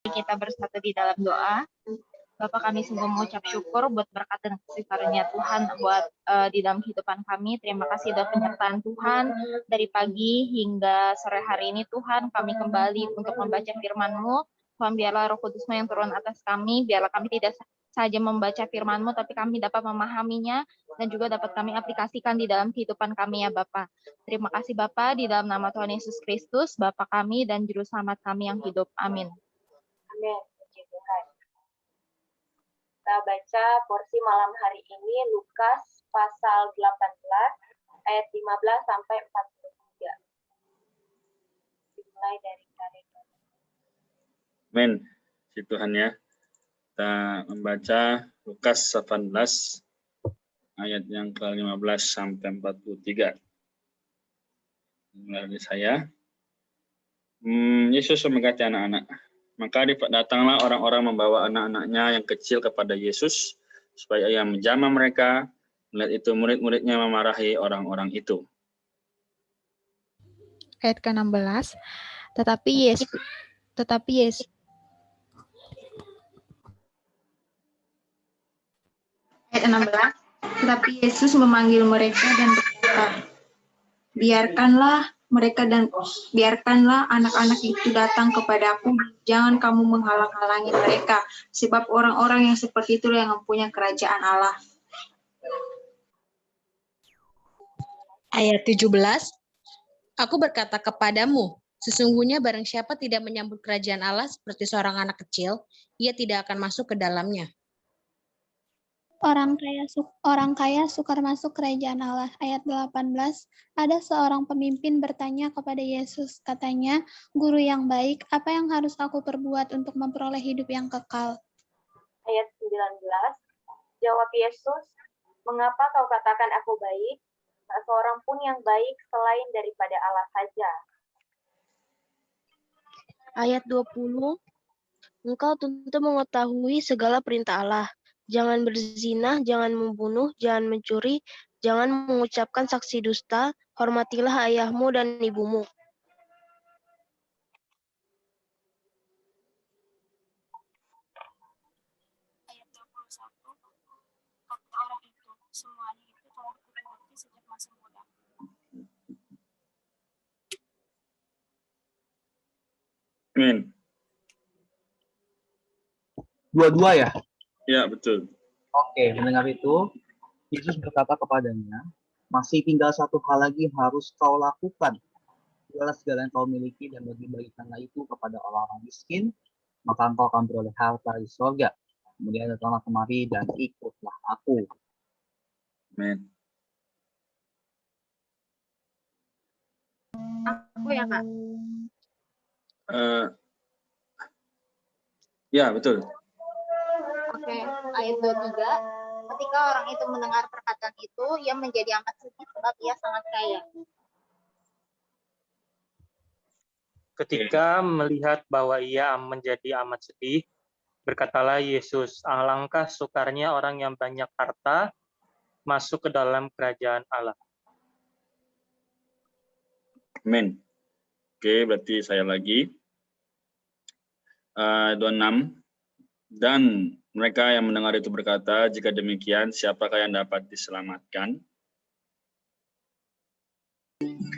Kita bersatu di dalam doa. Bapak, kami sungguh mengucap syukur buat berkat dan kasih karunia Tuhan buat di dalam kehidupan kami. Terima kasih buat penyertaan Tuhan dari pagi hingga sore hari ini. Tuhan, kami kembali untuk membaca firman-Mu. Tuhan, biarlah Roh Kudus-Mu yang turun atas kami. Biarlah kami tidak saja membaca firman-Mu, tapi kami dapat memahaminya dan juga dapat kami aplikasikan di dalam kehidupan kami ya Bapak. Terima kasih Bapak, di dalam nama Tuhan Yesus Kristus, Bapak kami dan Juru Selamat kami yang hidup. Amin. Amin. Puji Tuhan. Kita baca porsi malam hari ini Lukas pasal 18 ayat 15 sampai 43. Dimulai dari Karina. Amin. Puji Tuhan ya. Kita membaca Lukas 18 ayat yang ke-15 sampai 43. Mulai dari saya. Yesus memberkati anak-anak. Maka datanglah orang-orang membawa anak-anaknya yang kecil kepada Yesus, supaya ia menjamah mereka. Melihat itu murid-muridnya memarahi orang-orang itu. Ayat ke-16, tetapi Yesus memanggil mereka dan berkata, biarkanlah anak-anak itu datang kepadaku, jangan kamu menghalang-halangi mereka, sebab orang-orang yang seperti itu yang mempunyai kerajaan Allah. Ayat 17, Aku berkata kepadamu, sesungguhnya barang siapa tidak menyambut kerajaan Allah seperti seorang anak kecil, ia tidak akan masuk ke dalamnya. Orang kaya sukar masuk kerajaan Allah. Ayat 18, ada seorang pemimpin bertanya kepada Yesus, katanya, Guru yang baik, apa yang harus aku perbuat untuk memperoleh hidup yang kekal? Ayat 19, jawab Yesus, mengapa kau katakan aku baik? Tak seorang pun yang baik selain daripada Allah saja. Ayat 20, engkau tentu mengetahui segala perintah Allah. Jangan berzina, jangan membunuh, jangan mencuri, jangan mengucapkan saksi dusta, hormatilah ayahmu dan ibumu. Ayat 21, kata orang itu, semuanya itu telah kuturuti sejak masih muda. Amin. Dua-dua ya? Ya, betul. Oke, mendengar itu, Yesus berkata kepadanya, masih tinggal satu hal lagi harus kau lakukan. Jualah segala yang kau miliki dan bagi-bagikanlah itu kepada orang-orang miskin, maka engkau akan beroleh harta di surga. Kemudian datanglah kemari dan ikutlah aku. Amin. Aku ya Kak. Ya, betul. Oke, ayat 23. Ketika orang itu mendengar perkataan itu, ia menjadi amat sedih sebab ia sangat kaya. Ketika melihat bahwa ia menjadi amat sedih, berkatalah Yesus, alangkah sukarnya orang yang banyak harta masuk ke dalam kerajaan Allah. Amin. Oke, berarti saya lagi. 26. Dan mereka yang mendengar itu berkata, jika demikian, siapakah yang dapat diselamatkan?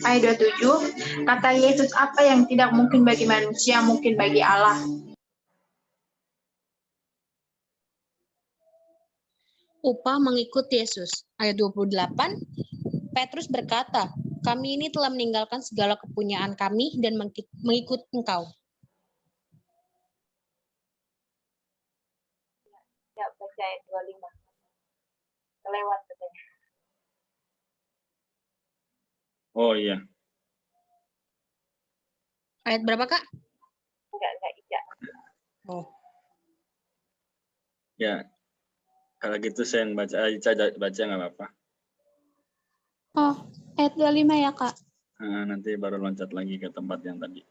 Ayat 27, kata Yesus, apa yang tidak mungkin bagi manusia, mungkin bagi Allah. Upah mengikut Yesus. Ayat 28, Petrus berkata, kami ini telah meninggalkan segala kepunyaan kami dan mengikut engkau. Ya, baca ayat 25. Kelewat katanya. Oh iya. Ayat berapa, Kak? Enggak, Ija. Oh. Ya. Kalau gitu saya yang baca nggak apa-apa. Oh, ayat 25 ya, Kak? Nanti baru loncat lagi ke tempat yang tadi.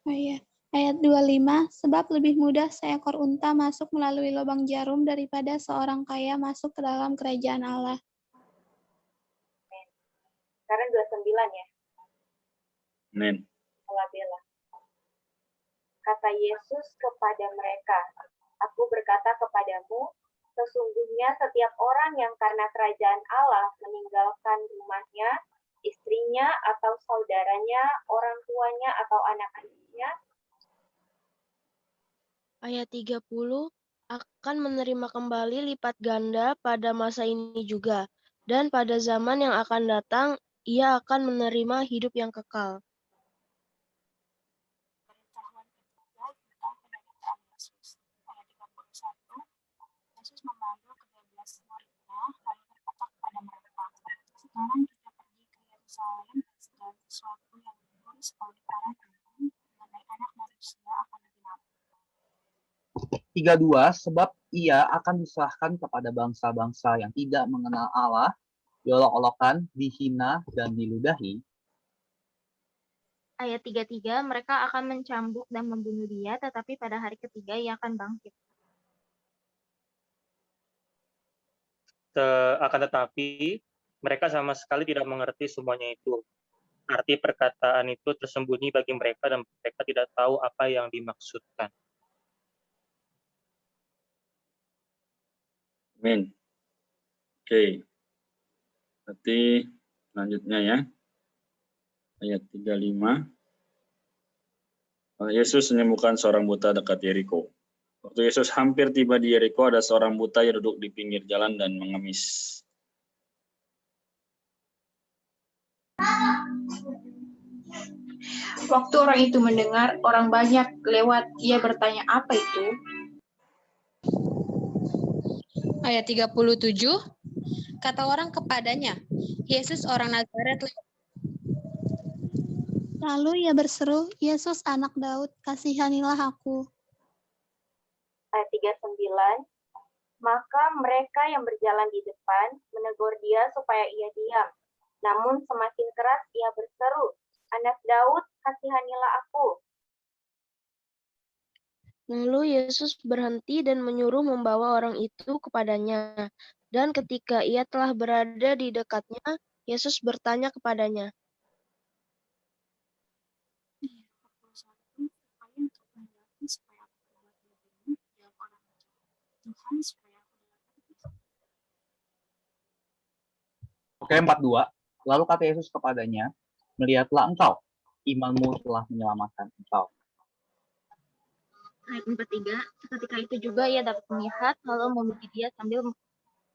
Oh iya. Ayat 25, sebab lebih mudah seekor unta masuk melalui lubang jarum daripada seorang kaya masuk ke dalam kerajaan Allah. Sekarang 29 ya. Amin. Bela. Kata Yesus kepada mereka, "Aku berkata kepadamu, sesungguhnya setiap orang yang karena kerajaan Allah meninggalkan rumahnya, istrinya atau saudaranya, orang tuanya atau anak-anaknya, Ayat 30, akan menerima kembali lipat ganda pada masa ini juga, dan pada zaman yang akan datang, ia akan menerima hidup yang kekal. Pengetahuan ketiga tentang penderitaan Yesus. Ayat 31, Yesus memanggil ke-12 muridnya, lalu berkata kepada mereka, "Sekarang kita pergi ke Yerusalem, dan segala sesuatu yang ditulis oleh para nabi mengenai Anak Manusia akan digenapi." 32, sebab ia akan diserahkan kepada bangsa-bangsa yang tidak mengenal Allah, diolok-olokkan, dihina, dan diludahi. Ayat 33, mereka akan mencambuk dan membunuh dia, tetapi pada hari ketiga ia akan bangkit. Akan tetapi, mereka sama sekali tidak mengerti semuanya itu. Arti perkataan itu tersembunyi bagi mereka dan mereka tidak tahu apa yang dimaksudkan. Amin. Oke. Berarti selanjutnya ya. Ayat 35. Yesus menyembuhkan seorang buta dekat Yeriko. Waktu Yesus hampir tiba di Yeriko, ada seorang buta yang duduk di pinggir jalan dan mengemis. Waktu orang itu mendengar orang banyak lewat, ia bertanya, "Apa itu?" Ayat 37, kata orang kepadanya, "Yesus orang Nazaret." Lalu ia berseru, "Yesus anak Daud, kasihanilah aku." ayat 39, maka mereka yang berjalan di depan menegur dia supaya ia diam. Namun semakin keras ia berseru, "Anak Daud, kasihanilah aku." Lalu Yesus berhenti dan menyuruh membawa orang itu kepadanya. Dan ketika ia telah berada di dekatnya, Yesus bertanya kepadanya, Ayat 41, "Apa yang kau kehendaki supaya aku perbuat bagimu?" Jawab orang itu, "Tuhan, supaya aku dapat." Oke, 42. Lalu kata Yesus kepadanya, "Melihatlah engkau, imanmu telah menyelamatkan engkau." Ayat 43, ketika itu juga ia dapat melihat, lalu memuji dia sambil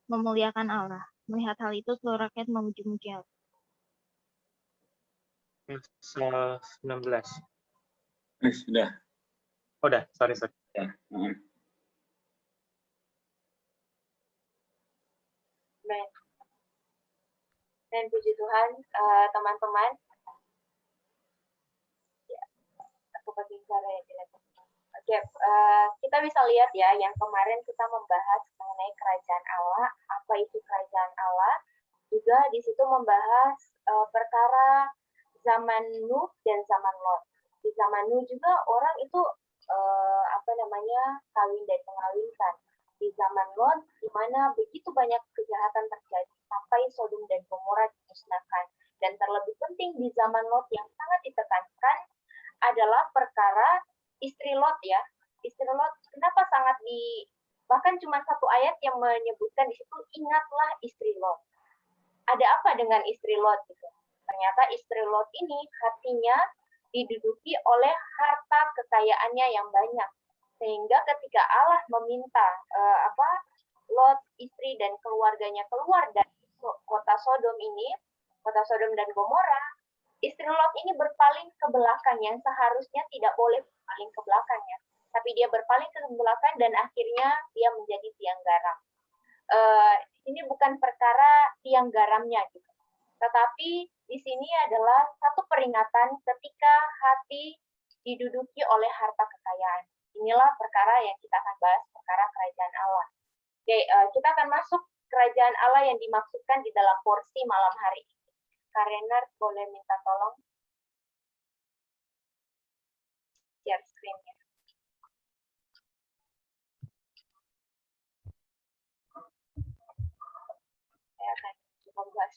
memuliakan Allah. Melihat hal itu, seluruh rakyat memuji-muji Allah. Pasal 19. Sudah. Oh, udah, sorry. Ya. Dan puji Tuhan, teman-teman, ya, aku pakai suara yang jelas. Oke, kita bisa lihat ya, yang kemarin kita membahas mengenai kerajaan Allah, apa itu kerajaan Allah, juga di situ membahas perkara zaman Nuh dan zaman Lot. Di zaman Nuh juga orang itu kawin dan mengawinkan. Di zaman Lot, di mana begitu banyak kejahatan terjadi sampai Sodom dan Gomora dimusnahkan. Dan terlebih penting di zaman Lot yang sangat ditekankan adalah perkara istri Lot ya. Istri Lot kenapa sangat bahkan cuma satu ayat yang menyebutkan di situ, ingatlah istri Lot. Ada apa dengan istri Lot gitu? Ternyata istri Lot ini hatinya diduduki oleh harta kekayaannya yang banyak. Sehingga ketika Allah meminta Lot, istri dan keluarganya keluar dari kota Sodom ini, kota Sodom dan Gomora, istri Lot ini berpaling ke belakang yang seharusnya tidak boleh berpaling ke belakangnya. Tapi dia berpaling ke belakang dan akhirnya dia menjadi tiang garam. Ini bukan perkara tiang garamnya gitu. Tetapi di sini adalah satu peringatan ketika hati diduduki oleh harta kekayaan. Inilah perkara yang kita akan bahas, perkara kerajaan Allah. Oke, kita akan masuk kerajaan Allah yang dimaksudkan di dalam porsi malam hari ini. Kak Renard, boleh minta tolong share screen-nya. Saya akan membahas.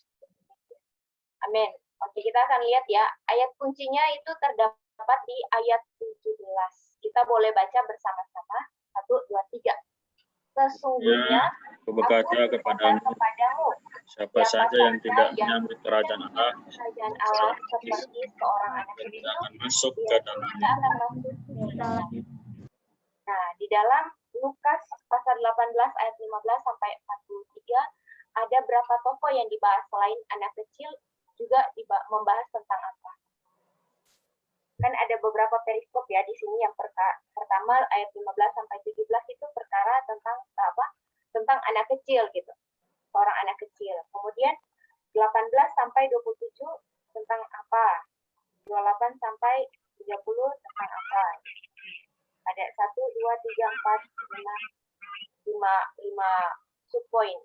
Amin. Oke, kita akan lihat ya. Ayat kuncinya itu terdapat di ayat 17. Kita boleh baca bersama-sama. 1, 2, 3. Sesungguhnya Aku berkata kepadamu, siapa saja yang tidak menyambut kerajaan Allah, kerajaan Allah seperti seorang anak kecil tidak akan masuk ke dalamnya. akan masuk ke dalamnya. Nah, di dalam Lukas pasal 18 ayat 15 sampai 43 ada berapa tokoh yang dibahas selain anak kecil juga membahas tentang apa? Kan ada beberapa periskop ya di sini. Yang pertama ayat 15 sampai 17 itu perkara tentang apa? Tentang anak kecil gitu. Seorang anak kecil. Kemudian 18 sampai 27 tentang apa? 28 sampai 30 tentang apa? Ada 1, 2, 3, 4, 5 subpoin.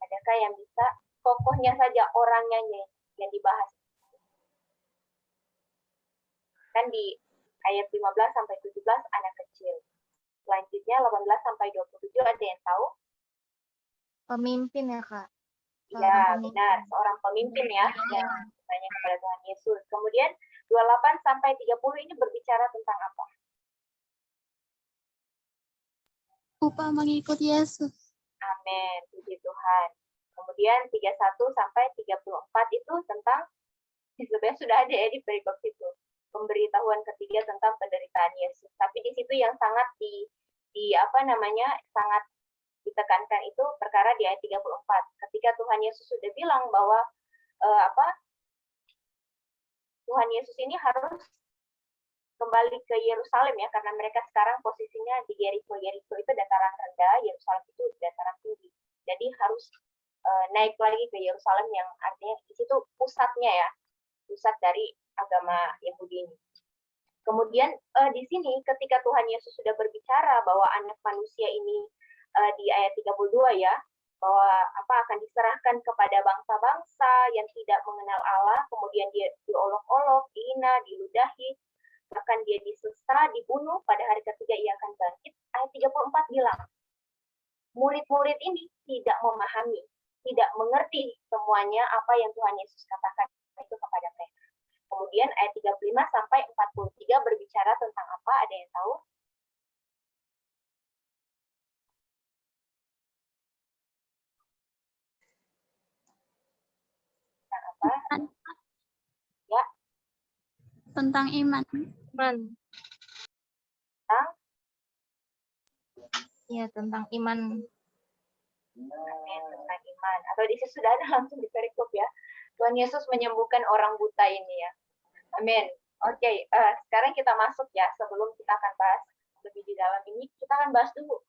Adakah yang bisa tokohnya saja, orangnya yang dibahas? Kan di ayat 15 sampai 17 anak kecil. Selanjutnya 18 sampai 27 ada yang tahu? Pemimpin ya, Kak? Iya, benar. Seorang pemimpin ya yang bertanya kepada Tuhan Yesus. Kemudian 28 sampai 30 ini berbicara tentang apa? Upah mengikut Yesus. Amin, puji Tuhan. Kemudian 31 sampai 34 itu tentang, sebenarnya sudah ada ya di perikop itu, pemberitahuan ketiga tentang penderitaan Yesus. Tapi di situ yang sangat sangat ditekankan itu perkara di ayat 34. Ketika Tuhan Yesus sudah bilang bahwa Tuhan Yesus ini harus kembali ke Yerusalem ya, karena mereka sekarang posisinya di Yeriko. Yeriko itu dataran rendah, Yerusalem itu dataran tinggi. Jadi harus naik lagi ke Yerusalem yang artinya di situ pusatnya ya, pusat dari agama Yahudi ini. Kemudian di sini ketika Tuhan Yesus sudah berbicara bahwa anak manusia ini di ayat 32 ya, bahwa akan diserahkan kepada bangsa-bangsa yang tidak mengenal Allah, kemudian dia diolok-olok, dihina, diludahi, bahkan dia disesat, dibunuh, pada hari ketiga ia akan bangkit. Ayat 34 bilang, murid-murid ini tidak memahami, tidak mengerti semuanya apa yang Tuhan Yesus katakan itu kepada mereka. Kemudian ayat 35 sampai 43 berbicara tentang apa? Ada yang tahu? Tentang apa? Ya. Tentang iman. Tentang? Iya, tentang iman. Amin, tentang iman. Atau di situ sudah ada langsung di perikop ya. Tuhan Yesus menyembuhkan orang buta ini ya. Amin. Oke, sekarang kita masuk ya. Sebelum kita akan bahas lebih di dalam ini, kita akan bahas dulu.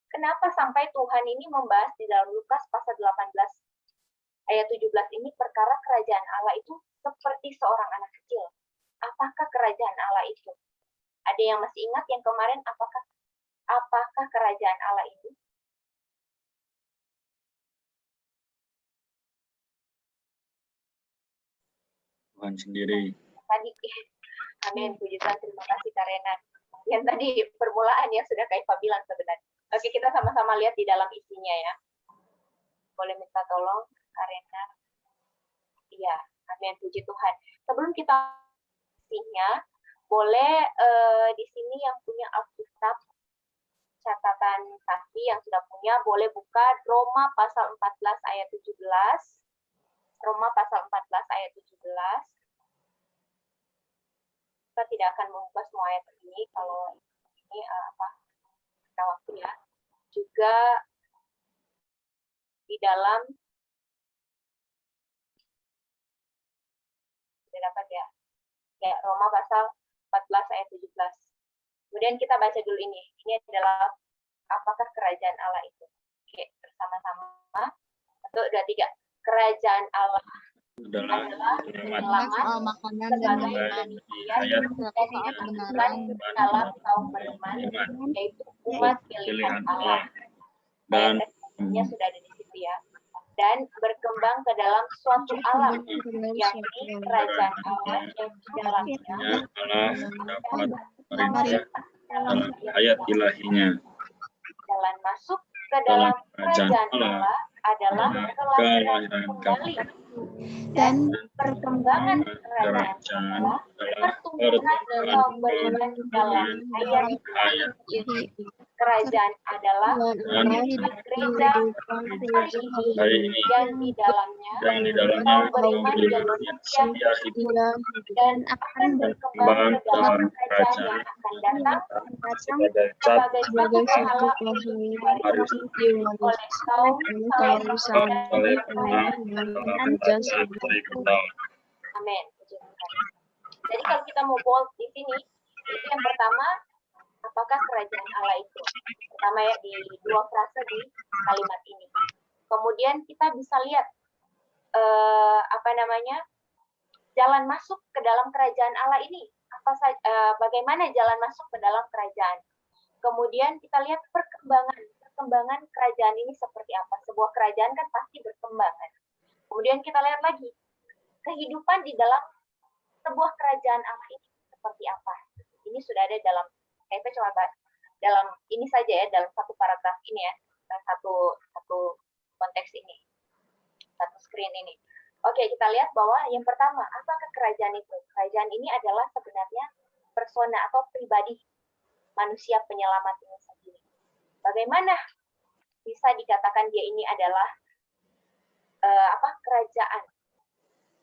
Kenapa sampai Tuhan ini membahas di dalam Lukas pasal 18 ayat 17 ini perkara kerajaan Allah itu seperti seorang anak kecil. Apakah kerajaan Allah itu? Ada yang masih ingat yang kemarin apakah kerajaan Allah itu? Tuhan sendiri. Tadi, amin, puji Tuhan, terima kasih Karena. Yang tadi permulaan ya sudah kayak Pak bilang sebenarnya. Oke, kita sama-sama lihat di dalam isinya ya. Boleh minta tolong Karena. Iya, amin, puji Tuhan. Sebelum kita isinya, boleh di sini yang punya Alkitab catatan kaki yang sudah punya boleh buka Roma pasal 14 ayat 17. Roma pasal 14 ayat 17. Kita tidak akan membuka semua ayat ini kalau ini kita waktu ya. Juga di dalam sudah dapat ya. Ya, Roma pasal 14 ayat 17. Kemudian kita baca dulu ini. Ini adalah apakah kerajaan Allah itu? Oke, bersama-sama. 1, 2, 3. Kerajaan Allah adalah penyelamat makanan sebagai ayat kebenaran dalam kaum beriman, yaitu umat pilihan Allah. dan Ayat sudah ada di situ ya. Dan berkembang ke dalam suatu alam, yakni kerajaan Allah yang di dalamnya Allah dapat perintah dalam ayat ilahinya. jalan masuk ke dalam kerajaan Allah adalah kelahiran kembali. Dan perkembangan kerajaan adalah pertumbuhan pemberian dalam ayat ini. Kerajaan adalah gereja hari ini yang di dalamnya kaum beriman yang setia hidup dan akan berkembang ke dalam kerajaan yang akan datang sebagai satu pahala oleh kaum Amin. Jadi kalau kita mau bold di sini, itu yang pertama, apakah kerajaan Allah itu? Pertama ya di dua frase di kalimat ini. Kemudian kita bisa lihat jalan masuk ke dalam kerajaan Allah ini. Bagaimana jalan masuk ke dalam kerajaan? Kemudian kita lihat perkembangan kerajaan ini seperti apa. Sebuah kerajaan kan pasti berkembang kan. Kemudian kita lihat lagi kehidupan di dalam sebuah kerajaan Allah ini seperti apa. Ini sudah ada dalam coba dalam ini saja ya, dalam satu paragraf ini ya, satu konteks ini, satu screen ini. Oke, kita lihat bahwa yang pertama, apakah kerajaan itu? Kerajaan ini adalah sebenarnya persona atau pribadi manusia penyelamat ini sendiri. Bagaimana bisa dikatakan dia ini adalah kerajaan?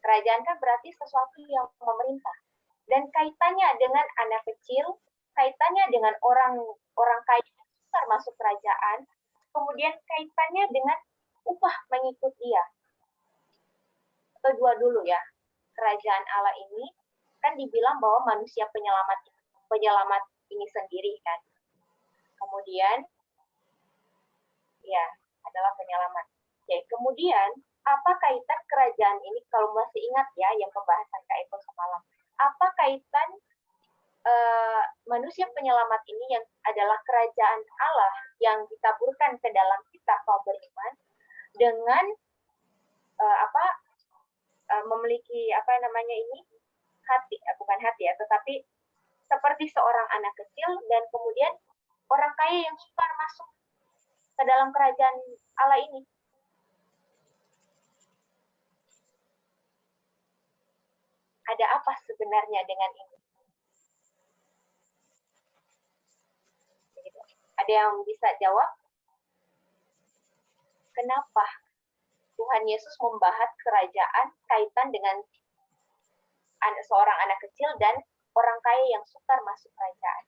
Kerajaan kan berarti sesuatu yang memerintah. Dan kaitannya dengan anak kecil, kaitannya dengan orang kaya yang besar masuk kerajaan, kemudian kaitannya dengan upah mengikut dia. Atau dua dulu ya, kerajaan Allah ini kan dibilang bahwa manusia penyelamat ini sendiri kan. Kemudian ya adalah penyelamat. Oke, kemudian apa kaitan kerajaan ini, kalau masih ingat ya yang pembahasan Kak Eko semalam, apa kaitan manusia penyelamat ini yang adalah kerajaan Allah yang ditaburkan ke dalam kita kaum beriman dengan memiliki hati, bukan hati ya, tetapi seperti seorang anak kecil dan kemudian orang kaya yang sukar masuk ke dalam kerajaan Allah ini. Ada apa sebenarnya dengan ini? Ada yang bisa jawab? Kenapa Tuhan Yesus membahas kerajaan kaitan dengan seorang anak kecil dan orang kaya yang sukar masuk kerajaan?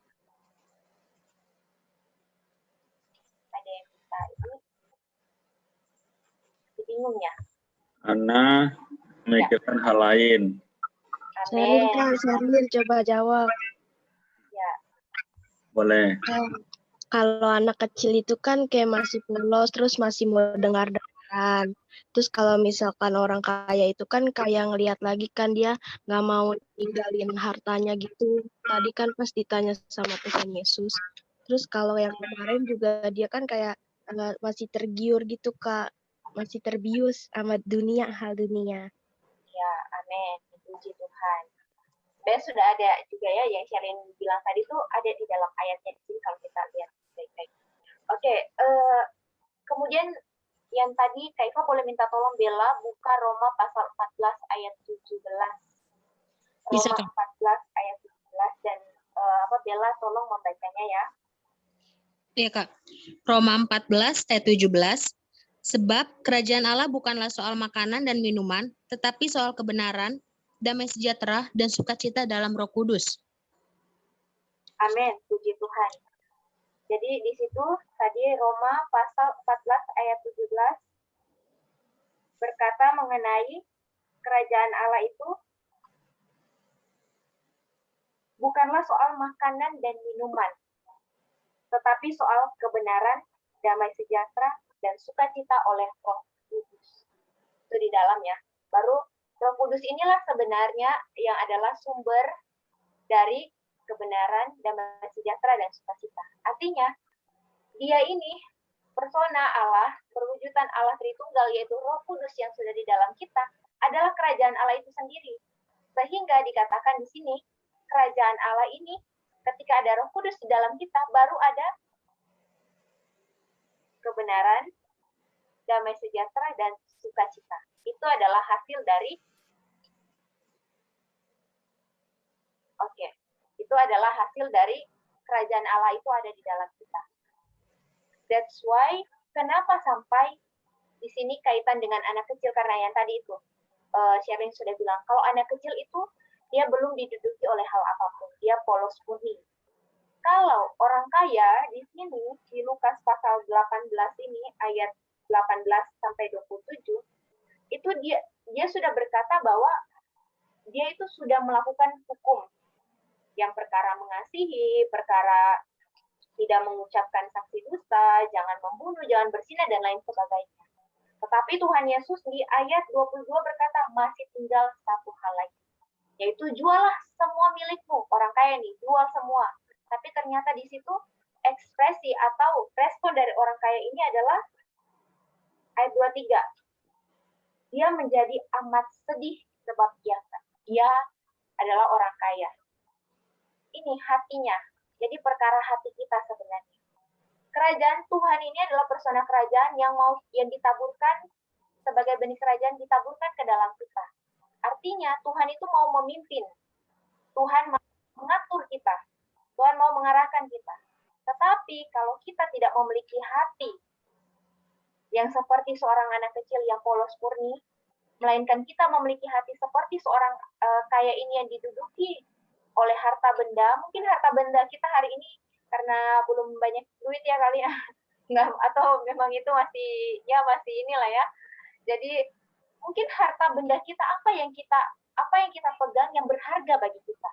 Ada yang bisa ini? Bingung ya? Karena memikirkan hal lain. Sheryl, coba jawab. Ya. Boleh. Kalau anak kecil itu kan kayak masih polos, terus masih mau dengar-dengaran. Terus kalau misalkan orang kaya itu kan kayak ngelihat lagi kan dia nggak mau tinggalin hartanya gitu. Tadi kan pas ditanya sama Tuhan Yesus. Terus kalau yang kemarin juga dia kan kayak masih tergiur gitu Kak. Masih terbius sama hal dunia. Ya, amin. Puji Tuhan. Dan sudah ada juga ya yang Sheryl bilang tadi tuh ada di dalam ayatnya di sini kalau kita lihat baik-baik. Oke, kemudian yang tadi Kak Iva boleh minta tolong Bella buka Roma pasal 14 ayat 17. Bisa, Roma 14 ayat 17 dan Bella tolong membacanya ya. Iya Kak. Roma 14 ayat 17. Sebab kerajaan Allah bukanlah soal makanan dan minuman, tetapi soal kebenaran, damai sejahtera, dan sukacita dalam Roh Kudus. Amin, puji Tuhan. Jadi di situ tadi Roma pasal 14 ayat 17 berkata mengenai kerajaan Allah itu bukanlah soal makanan dan minuman, tetapi soal kebenaran, damai sejahtera, dan sukacita oleh Roh Kudus. Itu di dalamnya. Baru Roh Kudus inilah sebenarnya yang adalah sumber dari kebenaran, damai sejahtera, dan sukacita. Artinya, dia ini persona Allah, perwujudan Allah Tritunggal, yaitu Roh Kudus yang sudah di dalam kita, adalah kerajaan Allah itu sendiri. Sehingga dikatakan di sini, kerajaan Allah ini, ketika ada Roh Kudus di dalam kita, baru ada kebenaran, damai sejahtera, dan sukacita. Itu adalah hasil dari itu adalah hasil dari kerajaan Allah itu ada di dalam kita. That's why kenapa sampai di sini kaitan dengan anak kecil, karena yang tadi itu Sherin sudah bilang kalau anak kecil itu dia belum diduduki oleh hal apapun, dia polos murni. Kalau orang kaya di sini di Lukas pasal 18 ini ayat 18 sampai 27 itu dia sudah berkata bahwa dia itu sudah melakukan hukum yang perkara mengasihi, perkara tidak mengucapkan saksi dusta, jangan membunuh, jangan berzina, dan lain sebagainya. Tetapi Tuhan Yesus di ayat 22 berkata, masih tinggal satu hal lagi, yaitu jualah semua milikmu. Orang kaya nih, jual semua. Tapi ternyata di situ ekspresi atau respon dari orang kaya ini adalah ayat 23. Dia menjadi amat sedih sebab dia adalah orang kaya. Ini hatinya. Jadi perkara hati kita sebenarnya. Kerajaan Tuhan ini adalah persona kerajaan yang ditaburkan sebagai benih kerajaan, ditaburkan ke dalam kita. Artinya Tuhan itu mau memimpin. Tuhan mau mengatur kita. Tuhan mau mengarahkan kita. Tetapi kalau kita tidak memiliki hati yang seperti seorang anak kecil yang polos murni, melainkan kita memiliki hati seperti seorang kaya ini yang diduduki oleh harta benda. Mungkin harta benda kita hari ini karena belum banyak duit ya kali ya, nggak, atau memang itu masih inilah ya. Jadi mungkin harta benda kita apa yang kita pegang yang berharga bagi kita.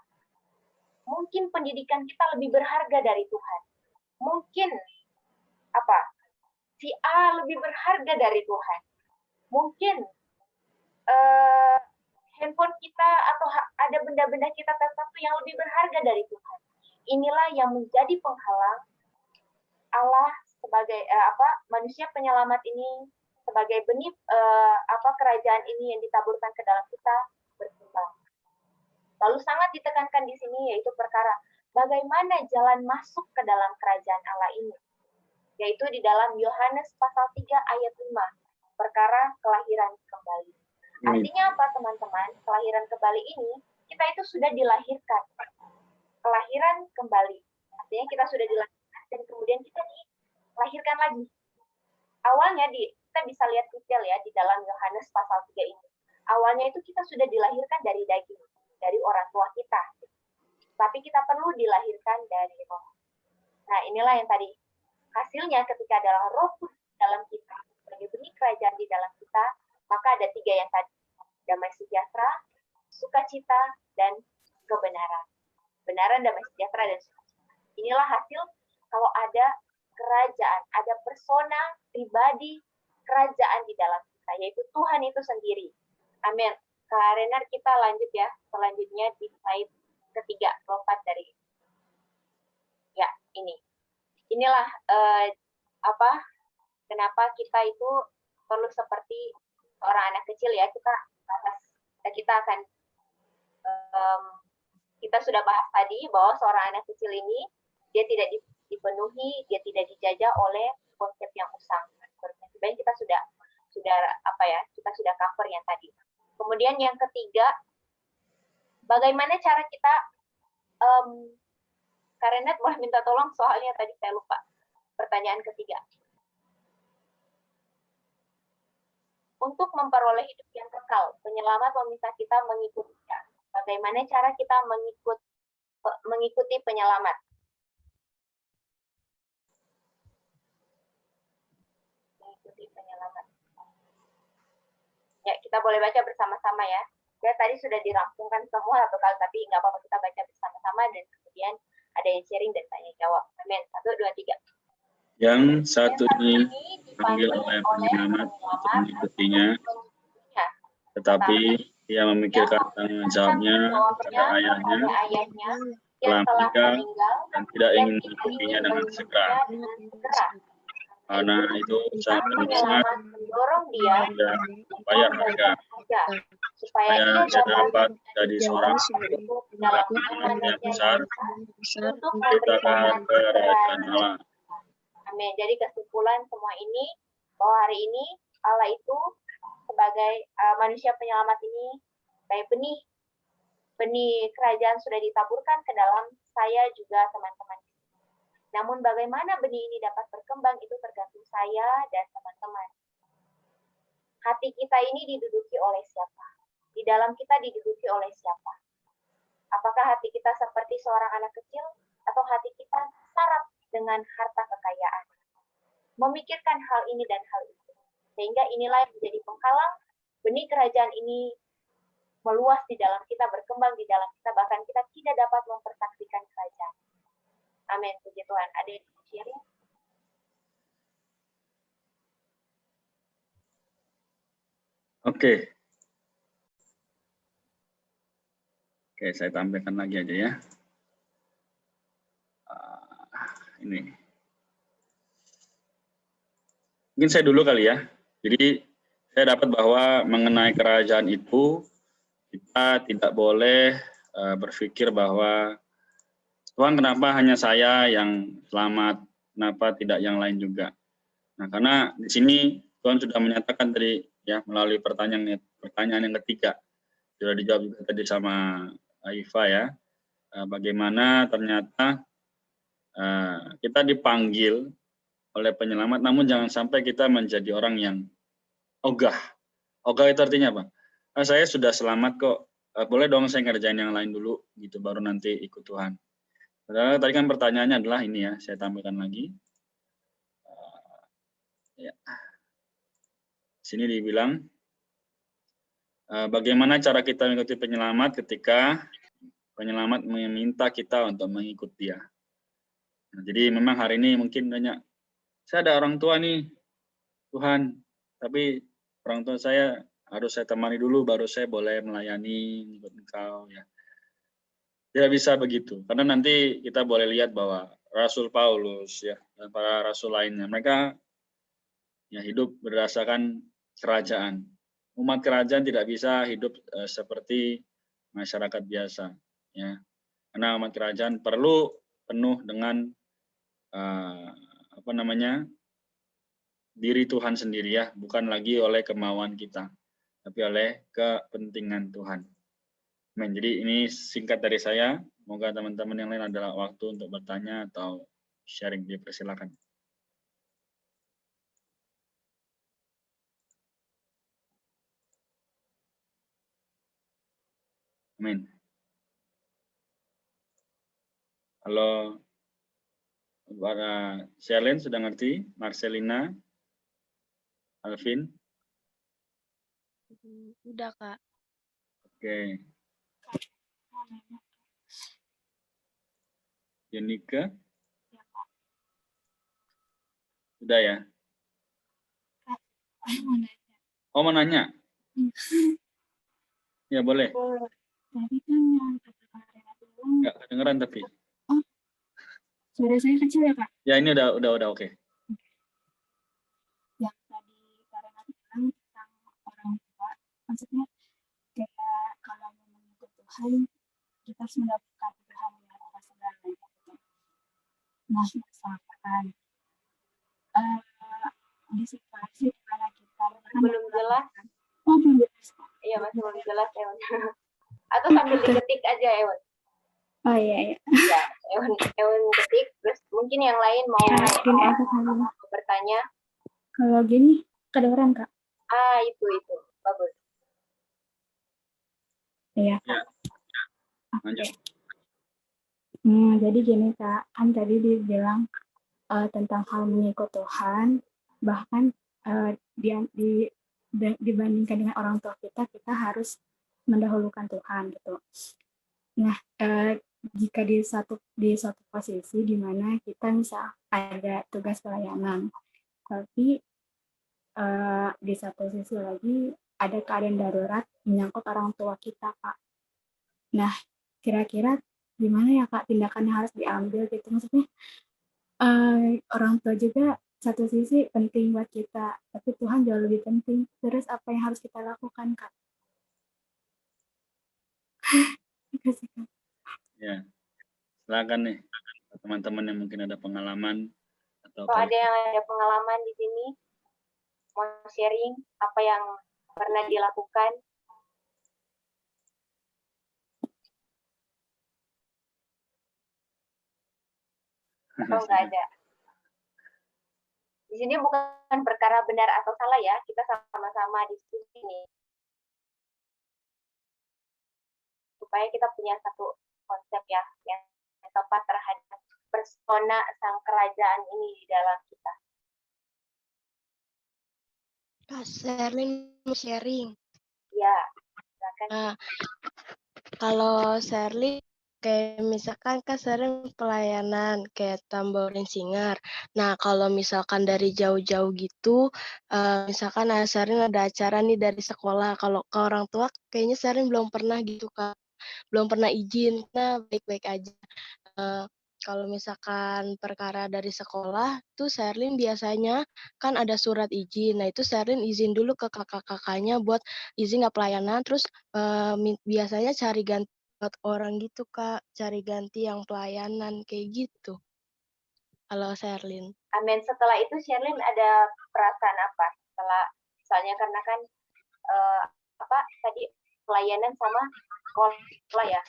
Mungkin pendidikan kita lebih berharga dari Tuhan. Mungkin si A lebih berharga dari Tuhan. Mungkin handphone kita atau ada benda-benda kita tertentu yang lebih berharga dari Tuhan. Inilah yang menjadi penghalang Allah sebagai manusia penyelamat ini sebagai benih kerajaan ini yang ditaburkan ke dalam kita berkembang. Lalu sangat ditekankan di sini yaitu perkara bagaimana jalan masuk ke dalam kerajaan Allah ini. Yaitu di dalam Yohanes pasal 3 ayat 5, perkara kelahiran kembali. Artinya apa teman-teman? Kelahiran kembali ini, kita itu sudah dilahirkan. Kelahiran kembali. Artinya kita sudah dilahirkan dan kemudian kita dilahirkan lagi. Awalnya kita bisa lihat detail ya di dalam Yohanes pasal 3 ini. Awalnya itu kita sudah dilahirkan dari daging, dari orang tua kita. Tapi kita perlu dilahirkan dari roh. Nah inilah yang tadi. Hasilnya ketika adalah roh dalam kita, sebagai benih kerajaan di dalam kita, maka ada 3 yang tadi, damai sejahtera, sukacita, dan kebenaran. Benaran, damai sejahtera, dan sukacita. Inilah hasil kalau ada kerajaan, ada persona pribadi kerajaan di dalam kita, yaitu Tuhan itu sendiri. Amin. Kak Renar, kita lanjut ya, selanjutnya di slide ketiga, lompat dari ya ini. Inilah kenapa kita itu perlu seperti orang anak kecil ya. Kita sudah bahas tadi bahwa seorang anak kecil ini dia tidak dipenuhi, dia tidak dijajah oleh konsep yang usang. Sebenarnya kita sudah kita sudah cover yang tadi. Kemudian yang ketiga, bagaimana cara kita Karena boleh minta tolong soalnya tadi saya lupa pertanyaan ketiga. Untuk memperoleh hidup yang kekal, penyelamat meminta kita mengikutinya. Bagaimana cara kita mengikuti penyelamat? Mengikuti penyelamat. Ya, kita boleh baca bersama-sama ya. Ya, tadi sudah dirampungkan semua satu kali, tapi nggak apa-apa kita baca bersama-sama dan kemudian ada yang sharing dan tanya jawab. Amin. 1, 2, 3. Yang satu ini dipanggil oleh penyelamat untuk mengikutinya, tetapi ia memikirkan tanggung jawabnya kepada ayahnya telah meninggal dan tidak ingin mengikutinya dengan segera. Karena itu sang penyelamat mendorong dia membayar harga supaya dia dapat jadi seorang yang besar menciptakan kerajaan Allah. Amin. Jadi kesimpulan semua ini bahwa hari ini Allah itu sebagai manusia penyelamat ini kayak benih kerajaan sudah ditaburkan ke dalam saya juga teman-teman. Namun bagaimana benih ini dapat berkembang itu tergantung saya dan teman-teman. Hati kita ini diduduki oleh siapa? Di dalam kita diduduki oleh siapa? Apakah hati kita seperti seorang anak kecil atau hati kita syarat dengan harta kekayaan? Memikirkan hal ini dan hal itu. Sehingga inilah yang menjadi penghalang benih kerajaan ini meluas di dalam kita, berkembang di dalam kita, bahkan kita tidak dapat mempersaksikan kerajaan. Amin. Puji Tuhan. Ada yang mau sharing? Oke. Oke, saya tampilkan lagi aja ya. Ini. Mungkin saya dulu kali ya. Jadi saya dapat bahwa mengenai kerajaan itu kita tidak boleh berpikir bahwa Tuhan kenapa hanya saya yang selamat, kenapa tidak yang lain juga. Nah, karena di sini Tuhan sudah menyatakan tadi ya melalui pertanyaan yang ketiga. Sudah dijawab juga tadi sama Iva ya. Bagaimana ternyata kita dipanggil oleh penyelamat, namun jangan sampai kita menjadi orang yang ogah. Ogah itu artinya apa? Saya sudah selamat kok, boleh dong saya ngerjain yang lain dulu, gitu baru nanti ikut Tuhan. Padahal tadi kan pertanyaannya adalah ini ya, saya tampilkan lagi. Ya. Sini dibilang, bagaimana cara kita mengikuti penyelamat ketika penyelamat meminta kita untuk mengikut dia. Nah, jadi memang hari ini mungkin banyak, saya ada orang tua nih, Tuhan, tapi orang tua saya harus saya temani dulu, baru saya boleh melayani ikut Engkau ya. Tidak bisa begitu, karena nanti kita boleh lihat bahwa Rasul Paulus ya dan para rasul lainnya, mereka ya hidup berdasarkan kerajaan. Umat kerajaan tidak bisa hidup seperti masyarakat biasa ya. Karena umat kerajaan perlu penuh dengan diri Tuhan sendiri ya, bukan lagi oleh kemauan kita, tapi oleh kepentingan Tuhan. Amin. Jadi ini singkat dari saya. Semoga teman-teman yang lain adalah waktu untuk bertanya atau sharing, dipersilakan. Amin. Halo, para Sherlyn sudah ngerti? Marcelina, Alvin? Udah, Kak. Oke. Yenika? Sudah ya? Oh, mau nanya? Ya, boleh. Tadi kan yang Nggak kedengeran tapi. Oh, suara saya kecil ya, Kak? Ya, ini udah oke. Yang tadi Kak Renata bilang tentang orang tua, maksudnya kayak kalau mau mengikut Tuhan, kita harus mendapatkan Tuhan yang atas segalanya. Gitu. Nah, misalkan di situasi di mana kita belum jelas. Oh, belum jelas. Iya, masih belum jelas, Ewan. Atau sambil diketik aja, Ewan. Oh iya. Ya, Ewan ketik, terus mungkin yang lain mau bertanya. Kalau gini, kedengeran, Kak? Itu. Bagus. Iya. Ya. Lanjut. Jadi gini, Kak, kan tadi dibilang tentang hal mengikut Tuhan, bahkan dibandingkan dengan orang tua kita harus mendahulukan Tuhan gitu. Nah, jika di satu posisi di mana kita misal ada tugas pelayanan, tapi di satu sisi lagi ada keadaan darurat menyangkut orang tua kita, Kak. Nah, kira-kira gimana ya, Kak, tindakan yang harus diambil gitu? Maksudnya orang tua juga satu sisi penting buat kita, tapi Tuhan jauh lebih penting. Terus apa yang harus kita lakukan, Kak? Makasih, Kak. Ya, silakan nih teman-teman yang mungkin ada pengalaman atau Kalau ada kalian? yang ada pengalaman di sini, mau sharing apa yang pernah dilakukan? Atau nggak ada? Di sini bukan perkara benar atau salah ya, kita sama-sama diskusi nih. Supaya kita punya satu konsep ya, yang tepat terhadap persona sang kerajaan ini di dalam kita. Kak Sherlyn mau sharing. Ya, silakan. Nah, kalau Sherlyn kayak misalkan kan sering pelayanan kayak tamborin singer. Nah, kalau misalkan dari jauh-jauh gitu, misalkan Sherlyn ada acara nih dari sekolah. Kalau ke orang tua, kayaknya Sherlyn belum pernah gitu, Kak. Belum pernah izin, nah baik-baik aja. Kalau misalkan perkara dari sekolah, tuh Sherlyn biasanya kan ada surat izin. Nah, itu Sherlyn izin dulu ke kakak-kakaknya buat izin nggak pelayanan, terus biasanya cari ganti buat orang gitu, Kak. Cari ganti yang pelayanan, kayak gitu. Kalau Sherlyn. Amin. Setelah itu Sherlyn ada perasaan apa? Setelah misalnya karena kan tadi pelayanan sama sekolah ya.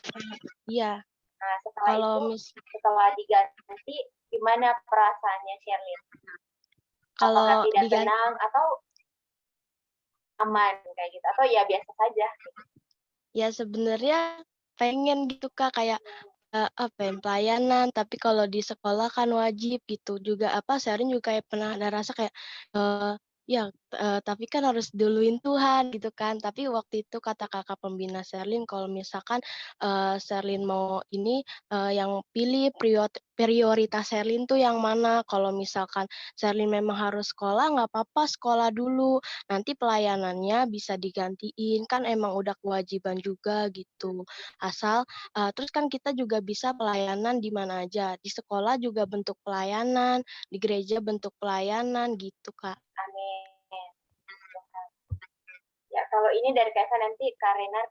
Iya. Nah, setelah Kalau itu setelah diganti gimana perasaannya Sherlyn? Kalau Apakah tidak diganti, tenang atau aman kayak gitu atau ya biasa saja? ya sebenarnya pengen gitu, Kak, kayak apa ya, pelayanan, tapi kalau di sekolah kan wajib gitu juga Sherlyn juga kayak pernah ada rasa kayak ya tapi kan harus duluin Tuhan gitu kan. Tapi waktu itu kata kakak pembina Sherlyn kalau misalkan Sherlyn mau ini yang pilih prioritas Sherlyn tuh yang mana. Kalau misalkan Sherlyn memang harus sekolah, nggak apa-apa sekolah dulu. Nanti pelayanannya bisa digantiin kan emang udah kewajiban juga gitu. Asal terus kan kita juga bisa pelayanan di mana aja. Di sekolah juga bentuk pelayanan, di gereja bentuk pelayanan gitu, Kak. Amin. Ya, kalau ini dari Kak Eva nanti Kak Renar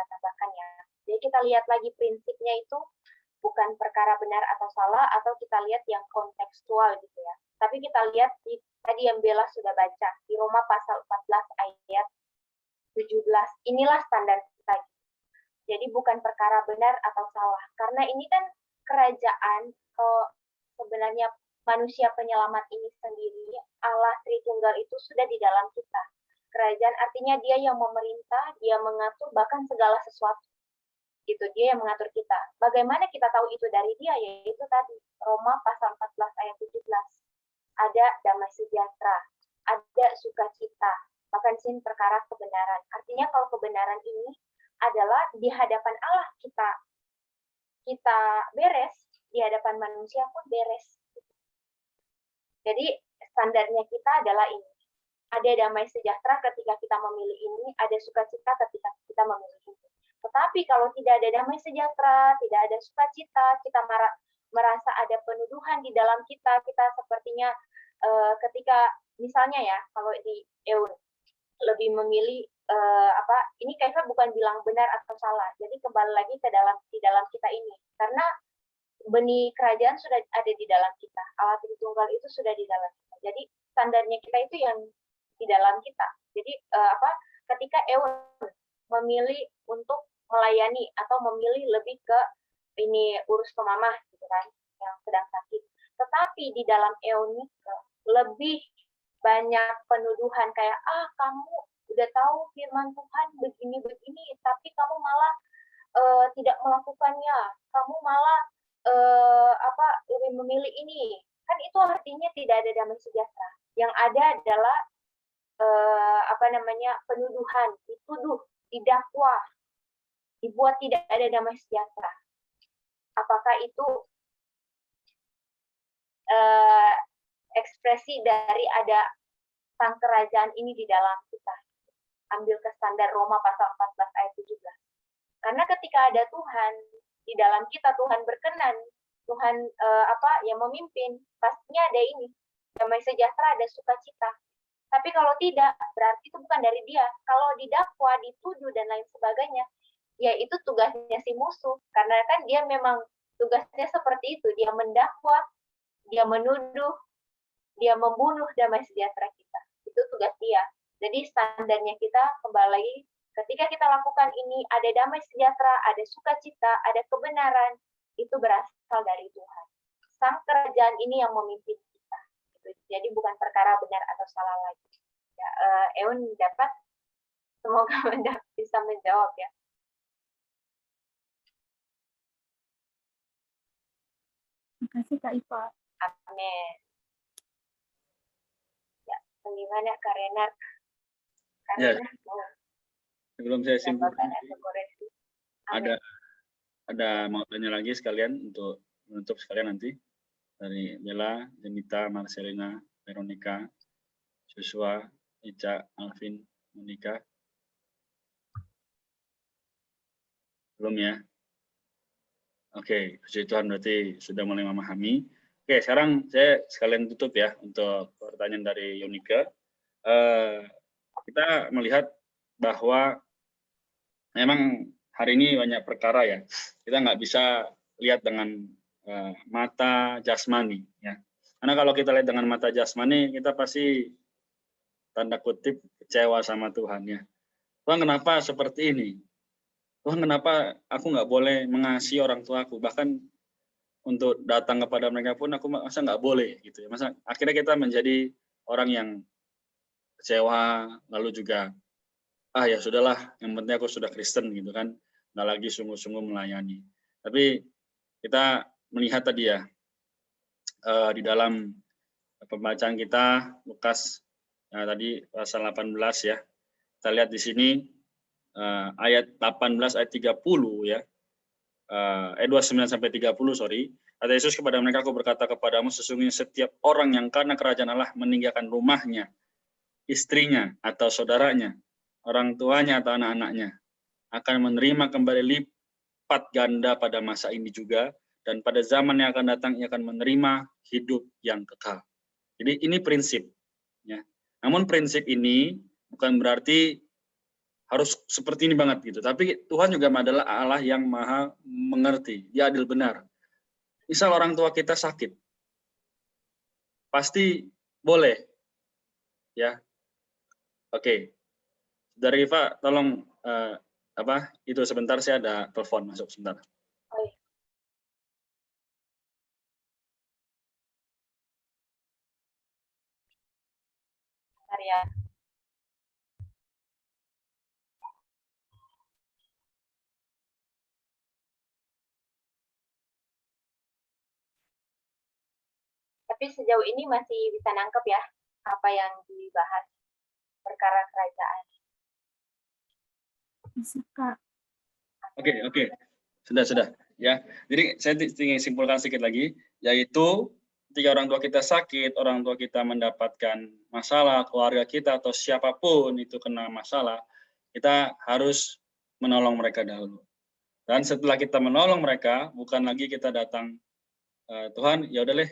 tambahkan ya. Jadi kita lihat lagi prinsipnya itu bukan perkara benar atau salah, atau kita lihat yang kontekstual gitu ya. Tapi kita lihat tadi yang Bella sudah baca, di Roma pasal 14 ayat 17. Inilah standar kita. Jadi bukan perkara benar atau salah. Karena ini kan kerajaan, sebenarnya manusia penyelamat ini sendiri, Allah Tritunggal itu sudah di dalam kita. Kerajaan artinya dia yang memerintah, dia mengatur bahkan segala sesuatu. Gitu, dia yang mengatur kita. Bagaimana kita tahu itu dari dia? Yaitu tadi, Roma pasal 14 ayat 17. Ada damai sejahtera, ada sukacita, bahkan sin perkara kebenaran. Artinya kalau kebenaran ini adalah di hadapan Allah kita beres, di hadapan manusia pun beres. Jadi standarnya kita adalah ini. Ada damai sejahtera ketika kita memilih ini, ada sukacita ketika kita memilih ini. Tetapi kalau tidak ada damai sejahtera, tidak ada sukacita, kita merasa ada penuduhan di dalam kita sepertinya ketika misalnya ya, kalau di EUN lebih memilih ini kayaknya bukan bilang benar atau salah. Jadi kembali lagi di dalam kita ini. Karena benih kerajaan sudah ada di dalam kita. Allah Tritunggal itu sudah di dalam kita. Jadi standarnya kita itu yang di dalam kita. Jadi ketika EUN memilih untuk melayani atau memilih lebih ke ini urus pemamah gitu kan, yang sedang sakit. Tetapi di dalam EUN lebih banyak penuduhan kayak kamu udah tahu firman Tuhan begini, tapi kamu malah tidak melakukannya. Kamu malah lebih memilih ini. Kan itu artinya tidak ada damai sejahtera. Yang ada adalah penuduhan, dituduh, didakwa, dibuat tidak ada damai sejahtera. Apakah itu ekspresi dari ada sang kerajaan ini di dalam kita? Ambil ke standar Roma pasal 14 ayat 17. Karena ketika ada Tuhan di dalam kita, Tuhan berkenan, Tuhan yang memimpin, pastinya ada ini, damai sejahtera, ada sukacita. Tapi kalau tidak, berarti itu bukan dari dia. Kalau didakwa, dituduh, dan lain sebagainya, ya itu tugasnya si musuh. Karena kan dia memang tugasnya seperti itu. Dia mendakwa, dia menuduh, dia membunuh damai sejahtera kita. Itu tugas dia. Jadi standarnya kita kembali ketika kita lakukan ini, ada damai sejahtera, ada sukacita, ada kebenaran, itu berasal dari Tuhan. Sang kerajaan ini yang memimpin kita. Jadi bukan perkara benar atau salah lagi. Ya, Eun dapat, semoga bisa menjawab ya. Terima kasih Kak Iva. Amin. Ya, bagaimana Kak Renar? Ya. Sebelum saya simpulkan, ada mau tanya lagi sekalian untuk menutup sekalian nanti dari Bella, Jenita, Marcelina, Veronica, Joshua, Ica, Alvin, Monica. Belum ya? Oke, puji Tuhan berarti sudah mulai memahami. Oke, sekarang saya sekalian tutup ya untuk pertanyaan dari Yonika. Kita melihat bahwa memang hari ini banyak perkara ya. Kita nggak bisa lihat dengan mata jasmani ya. Karena kalau kita lihat dengan mata jasmani, kita pasti tanda kutip kecewa sama Tuhan ya. Tuhan kenapa seperti ini? Tuhan kenapa aku nggak boleh mengasihi orang tuaku? Bahkan untuk datang kepada mereka pun aku masa nggak boleh gitu ya. Masa akhirnya kita menjadi orang yang kecewa, lalu juga ya sudahlah, yang penting aku sudah Kristen gitu kan, nggak lagi sungguh-sungguh melayani. Tapi kita melihat tadi ya di dalam pembacaan kita Lukas tadi pasal 18 ya, kita lihat di sini ayat 18 ayat 30 ya, 29 sampai 30 sorry. Kata Yesus kepada mereka, aku berkata kepadamu, sesungguhnya setiap orang yang karena kerajaan Allah meninggalkan rumahnya, istrinya atau saudaranya, orang tuanya atau anak-anaknya, akan menerima kembali lipat ganda pada masa ini juga, dan pada zaman yang akan datang ia akan menerima hidup yang kekal. Jadi ini prinsip. Ya. Namun prinsip ini bukan berarti harus seperti ini banget gitu. Tapi Tuhan juga adalah Allah yang maha mengerti, dia adil benar. Misal orang tua kita sakit, pasti boleh, ya. Oke, dari Riva, tolong itu sebentar, saya ada telepon masuk sebentar. Bentar ya. Tapi sejauh ini masih bisa nangkep ya apa yang dibahas perkara kerajaan. Bisa Kak. Oke. Sudah. Ya. Jadi saya ingin simpulkan sedikit lagi, yaitu ketika orang tua kita sakit, orang tua kita mendapatkan masalah, keluarga kita atau siapapun itu kena masalah, kita harus menolong mereka dahulu. Dan setelah kita menolong mereka, bukan lagi kita datang, Tuhan, ya udah deh,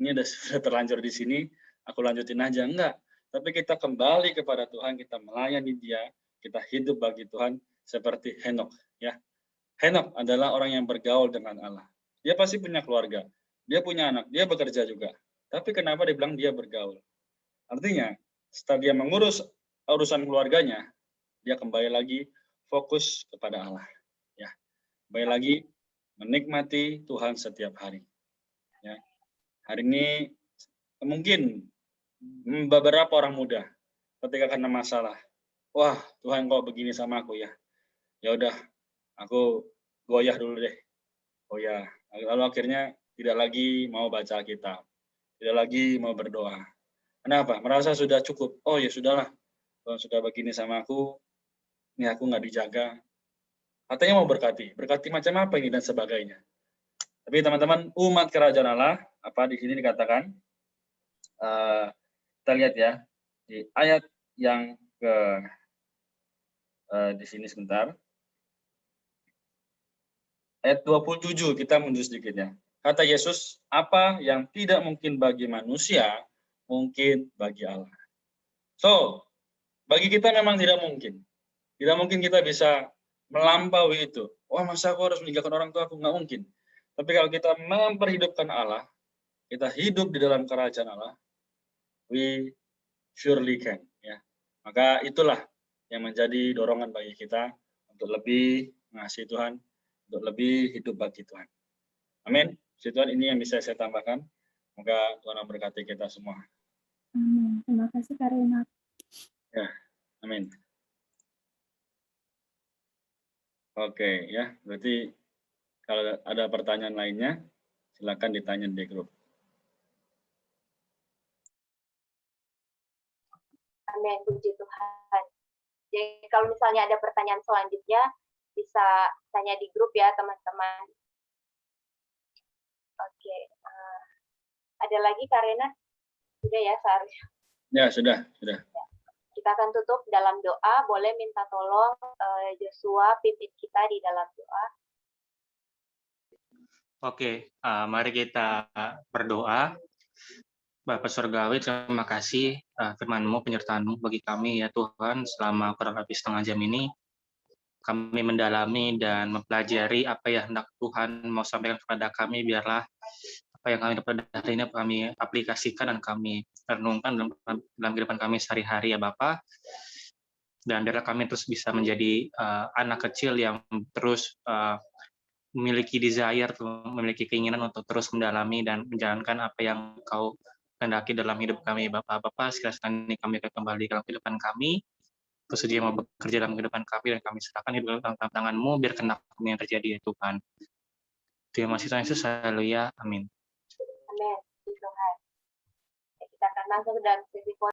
ini sudah terlanjur di sini, aku lanjutin aja. Enggak. Tapi kita kembali kepada Tuhan, kita melayani dia, kita hidup bagi Tuhan seperti Henok. Ya. Henok adalah orang yang bergaul dengan Allah. Dia pasti punya keluarga, dia punya anak, dia bekerja juga. Tapi kenapa dibilang dia bergaul? Artinya, setelah dia mengurus urusan keluarganya, dia kembali lagi fokus kepada Allah. Ya. Kembali lagi menikmati Tuhan setiap hari. Ya. Hari ini mungkin beberapa orang muda ketika kena masalah, wah Tuhan kok begini sama aku ya, ya udah aku goyah dulu deh, goyah. Lalu akhirnya tidak lagi mau baca Alkitab, tidak lagi mau berdoa. Kenapa? Merasa sudah cukup. Oh ya sudahlah, Tuhan sudah begini sama aku, ini aku nggak dijaga. Katanya mau berkati macam apa ini dan sebagainya. Tapi teman-teman, umat kerajaan Allah, apa di sini dikatakan, kita lihat ya, di ayat yang di sini sebentar, ayat 27, kita mundur sedikit ya. Kata Yesus, apa yang tidak mungkin bagi manusia, mungkin bagi Allah. So, bagi kita memang tidak mungkin. Tidak mungkin kita bisa melampaui itu. Wah, masa aku harus meninggalkan orang tua aku? Nggak mungkin. Tapi kalau kita memperhidupkan Allah, kita hidup di dalam kerajaan Allah, we surely can. Ya, maka itulah yang menjadi dorongan bagi kita untuk lebih mengasihi Tuhan, untuk lebih hidup bagi Tuhan. Amin. Puji Tuhan, ini yang bisa saya tambahkan. Semoga Tuhan memberkati kita semua. Amin. Terima kasih Kak Renat. Ya, amin. Oke, ya, berarti kalau ada pertanyaan lainnya, silakan ditanya di grup. Amin, puji Tuhan. Jadi kalau misalnya ada pertanyaan selanjutnya, bisa tanya di grup ya teman-teman. Oke, ada lagi Kak Rena? Sudah ya seharusnya. Ya, sudah. Kita akan tutup dalam doa. Boleh minta tolong Joshua pimpin kita di dalam doa. Oke, mari kita berdoa. Bapak Surgawi, terima kasih firman-Mu, penyertaan-Mu bagi kami ya Tuhan selama kurang lebih setengah jam ini. Kami mendalami dan mempelajari apa yang hendak Tuhan mau sampaikan kepada kami, biarlah apa yang kami dapat hari ini kami aplikasikan dan kami renungkan dalam kehidupan kami sehari-hari ya Bapak. Dan biarlah kami terus bisa menjadi anak kecil yang terus memiliki desire, memiliki keinginan untuk terus mendalami dan menjalankan apa yang Kau kehendaki dalam hidup kami Bapak-Bapak. Sekali ini kami akan kembali dalam kehidupan kami. Bersedia mau bekerja dalam kehidupan kami dan kami serahkan hidup dalam tangan-Mu, biar kehendak kami yang terjadi ya Tuhan. Terima kasih Tuhan Yesus, haleluya, amin. Amin, Tuhan. Kita akan langsung ke dalam sesi